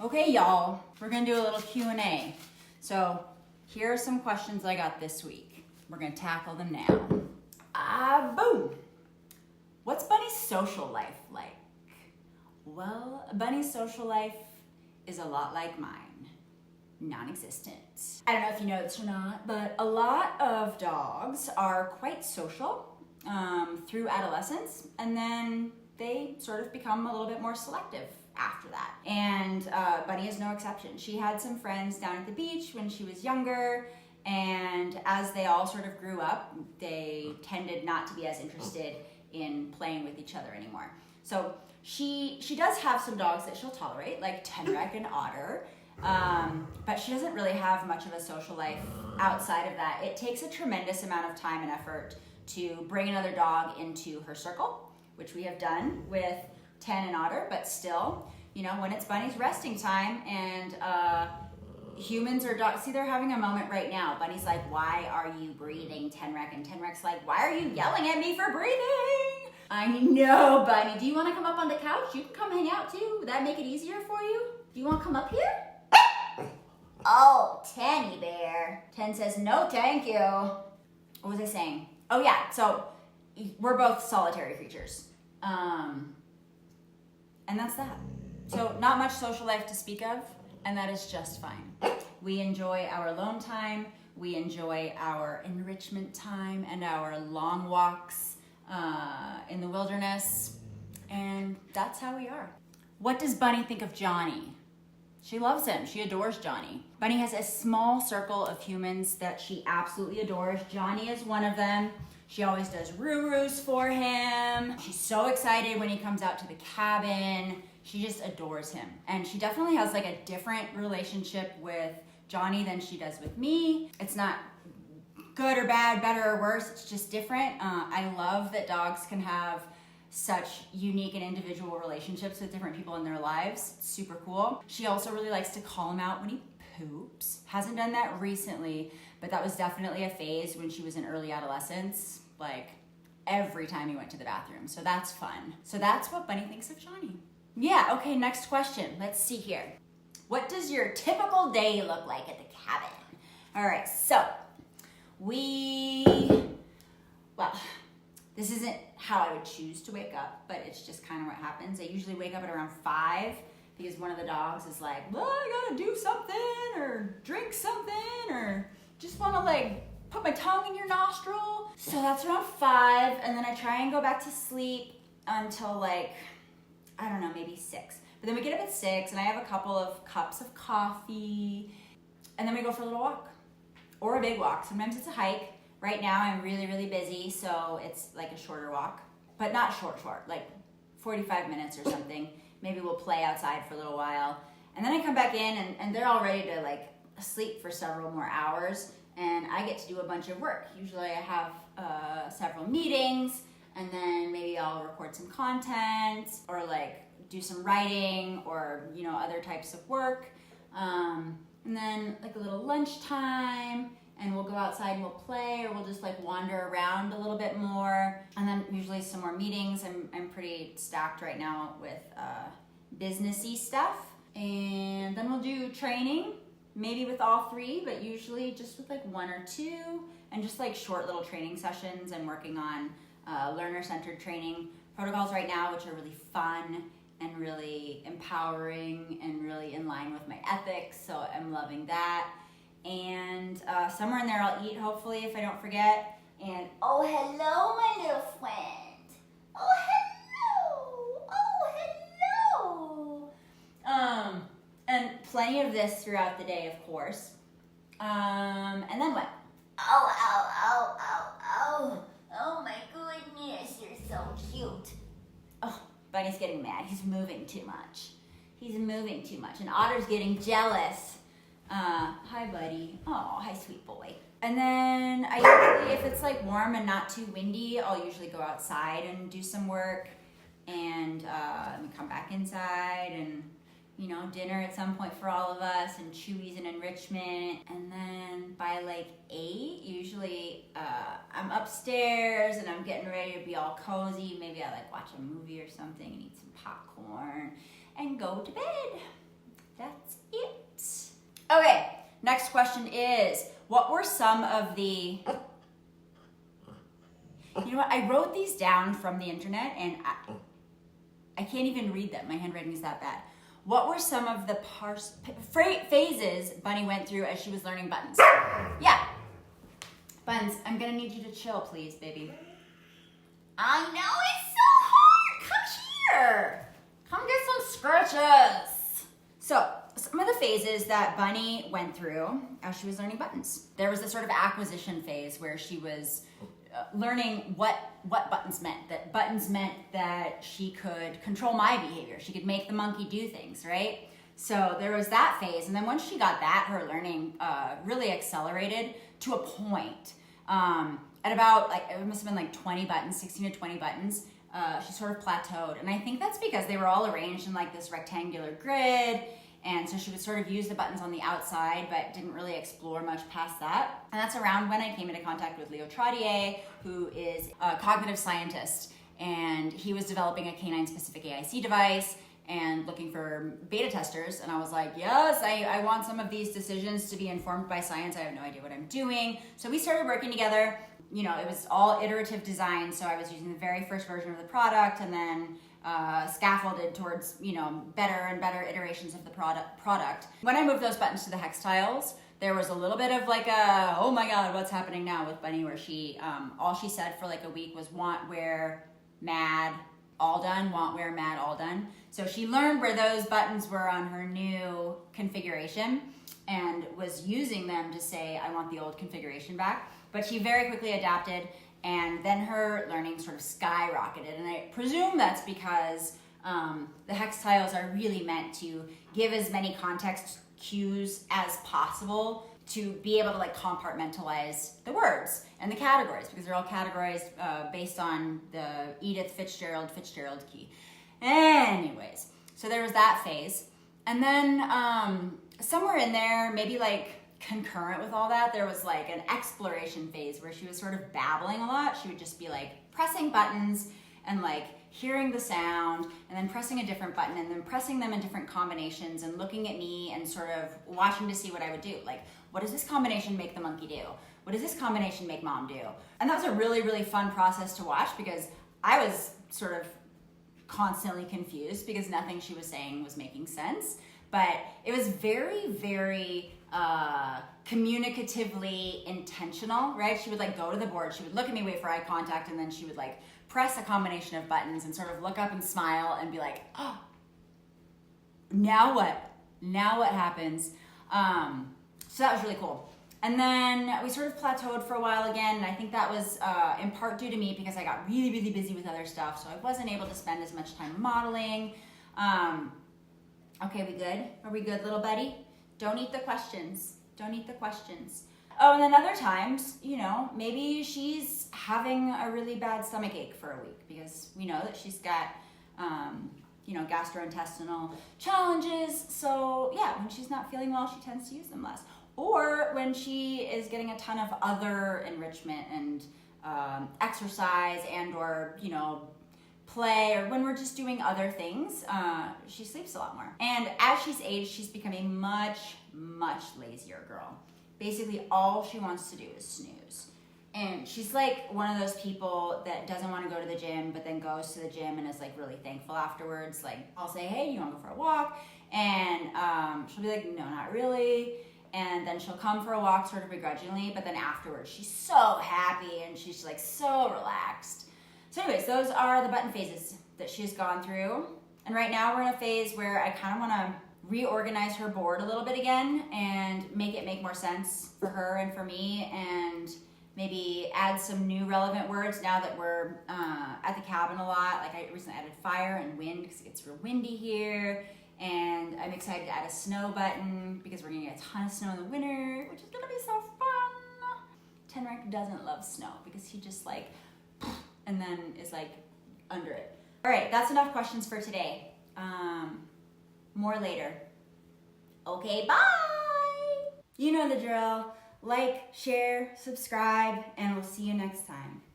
Okay, y'all, we're gonna do a little Q&A. So here are some questions I got this week. We're gonna tackle them now. Boom. What's Bunny's social life like? Well, Bunny's social life is a lot like mine. Non-existent. I don't know if you know this or not, but a lot of dogs are quite social through adolescence, and then they sort of become a little bit more selective after that. And Bunny is no exception. She had some friends down at the beach when she was younger, and as they all sort of grew up, they tended not to be as interested in playing with each other anymore. So she does have some dogs that she'll tolerate, like Tenrec and Otter, but she doesn't really have much of a social life outside of that. It takes a tremendous amount of time and effort to bring another dog into her circle, which we have done with Ten and Otter, but still, you know, when it's Bunny's resting time and humans or dogs, see, they're having a moment right now. Bunny's like, why are you breathing, Tenrec? And Tenrec's like, why are you yelling at me for breathing? I know, Bunny. Do you want to come up on the couch? You can come hang out too. Would that make it easier for you? Do you want to come up here? Oh, Tenny Bear. Ten says, no, thank you. What was I saying? Oh yeah, so we're both solitary creatures. And that's that. So not much social life to speak of, and that is just fine. We enjoy our alone time, we enjoy our enrichment time and our long walks in the wilderness, and that's how we are. What does Bunny think of Johnny? She loves him, she adores Johnny. Bunny has a small circle of humans that she absolutely adores. Johnny is one of them. She always does roo-roos for him. She's so excited when he comes out to the cabin. She just adores him. And she definitely has like a different relationship with Johnny than she does with me. It's not good or bad, better or worse, it's just different. I love that dogs can have such unique and individual relationships with different people in their lives. It's super cool. She also really likes to call him out when he poops. Hasn't done that recently, but that was definitely a phase when she was in early adolescence, like every time he went to the bathroom. So that's fun. So that's what Bunny thinks of Johnny. Yeah, okay, next question. Let's see here. What does your typical day look like at the cabin? All right, so this isn't how I would choose to wake up, but it's just kind of what happens. I usually wake up at around 5 because one of the dogs is like, well, I gotta do something or drink something or just wanna like put my tongue in your nostril. So that's around 5, and then I try and go back to sleep until like, I don't know, maybe 6. But then we get up at 6 and I have a couple of cups of coffee, and then we go for a little walk or a big walk. Sometimes it's a hike. Right now I'm really, really busy, so it's like a shorter walk, but not short, like 45 minutes or something. Maybe we'll play outside for a little while. And then I come back in and they're all ready to like sleep for several more hours, and I get to do a bunch of work. Usually I have several meetings, and then maybe I'll record some content or like do some writing or, you know, other types of work. And then like a little lunchtime, and we'll go outside and we'll play, or we'll just like wander around a little bit more. And then usually some more meetings. I'm pretty stacked right now with businessy stuff. And then we'll do training, maybe with all 3, but usually just with like 1 or 2, and just like short little training sessions and working on learner-centered training protocols right now, which are really fun and really empowering and really in line with my ethics. So I'm loving that. And somewhere in there I'll eat, hopefully, if I don't forget. And oh, hello, my little friend. Oh, hello. Oh, hello. And plenty of this throughout the day, of course. And then what? Oh my goodness, you're so cute. Oh, Bunny's getting mad. He's moving too much. And Otter's getting jealous. Hi, buddy. Oh, hi, sweet boy. And then I usually, if it's like warm and not too windy, I'll usually go outside and do some work, and come back inside, and, you know, dinner at some point for all of us, and Chewies and enrichment. And then by like 8, usually I'm upstairs and I'm getting ready to be all cozy. Maybe I like watch a movie or something and eat some popcorn and go to bed. That's next question is, what were some of the... You know what? I wrote these down from the internet, and I can't even read them. My handwriting is that bad. What were some of the phases Bunny went through as she was learning buttons? Yeah. Buns, I'm gonna need you to chill, please, baby. I know it's so hard. Come here. Come get some scratches. So, some of the phases that Bunny went through as she was learning buttons. There was this sort of acquisition phase where she was learning what buttons meant. That buttons meant that she could control my behavior. She could make the monkey do things, right? So there was that phase. And then once she got that, her learning really accelerated to a point. At about, like, it must have been like 20 buttons, 16 to 20 buttons, she sort of plateaued. And I think that's because they were all arranged in like this rectangular grid. And so she would sort of use the buttons on the outside, but didn't really explore much past that. And that's around when I came into contact with Leo Trottier, who is a cognitive scientist. And he was developing a canine-specific AIC device and looking for beta testers. And I was like, yes, I want some of these decisions to be informed by science. I have no idea what I'm doing. So we started working together. You know, it was all iterative design. So I was using the very first version of the product, and then scaffolded towards, you know, better and better iterations of the product. When I moved those buttons to the hex tiles, there was a little bit of like a, oh my God, what's happening now with Bunny, where she, all she said for like a week was want, where, mad, all done, want, where, mad, all done. So she learned where those buttons were on her new configuration and was using them to say, I want the old configuration back. But she very quickly adapted, and then her learning sort of skyrocketed. And I presume that's because the hex tiles are really meant to give as many context cues as possible to be able to like compartmentalize the words and the categories, because they're all categorized based on the Edith Fitzgerald key. Anyways, so there was that phase. And then somewhere in there, maybe like concurrent with all that, there was like an exploration phase where she was sort of babbling a lot. She would just be like pressing buttons and like hearing the sound, and then pressing a different button, and then pressing them in different combinations, and looking at me and sort of watching to see what I would do. Like, what does this combination make the monkey do? What does this combination make mom do? And that was a really, really fun process to watch, because I was sort of constantly confused because nothing she was saying was making sense. But it was very, very communicatively intentional, right? She would like go to the board, she would look at me, wait for eye contact, and then she would like press a combination of buttons and sort of look up and smile and be like, oh, now what? Now what happens? So that was really cool. And then we sort of plateaued for a while again, and I think that was in part due to me, because I got really, really busy with other stuff, so I wasn't able to spend as much time modeling. Okay, we good? Are we good, little buddy? Don't eat the questions. Don't eat the questions. Oh, and then other times, you know, maybe she's having a really bad stomach ache for a week, because we know that she's got, you know, gastrointestinal challenges. So yeah, when she's not feeling well, she tends to use them less. Or when she is getting a ton of other enrichment and exercise and or, you know, play, or when we're just doing other things, she sleeps a lot more. And as she's aged, she's become a much, much lazier girl. Basically, all she wants to do is snooze. And she's like one of those people that doesn't want to go to the gym, but then goes to the gym and is like really thankful afterwards. Like, I'll say, hey, you want to go for a walk? And she'll be like, no, not really. And then she'll come for a walk sort of begrudgingly, but then afterwards she's so happy and she's like so relaxed. So anyways, those are the button phases that she's gone through. And right now we're in a phase where I kind of want to reorganize her board a little bit again and make it make more sense for her and for me, and maybe add some new relevant words now that we're at the cabin a lot. Like, I recently added fire and wind because it gets real windy here. And I'm excited to add a snow button because we're gonna get a ton of snow in the winter, which is gonna be so fun. Tenrec doesn't love snow because he just like, and then is like under it. All right, that's enough questions for today. More later. Okay, bye. You know the drill. Like, share, subscribe, and we'll see you next time.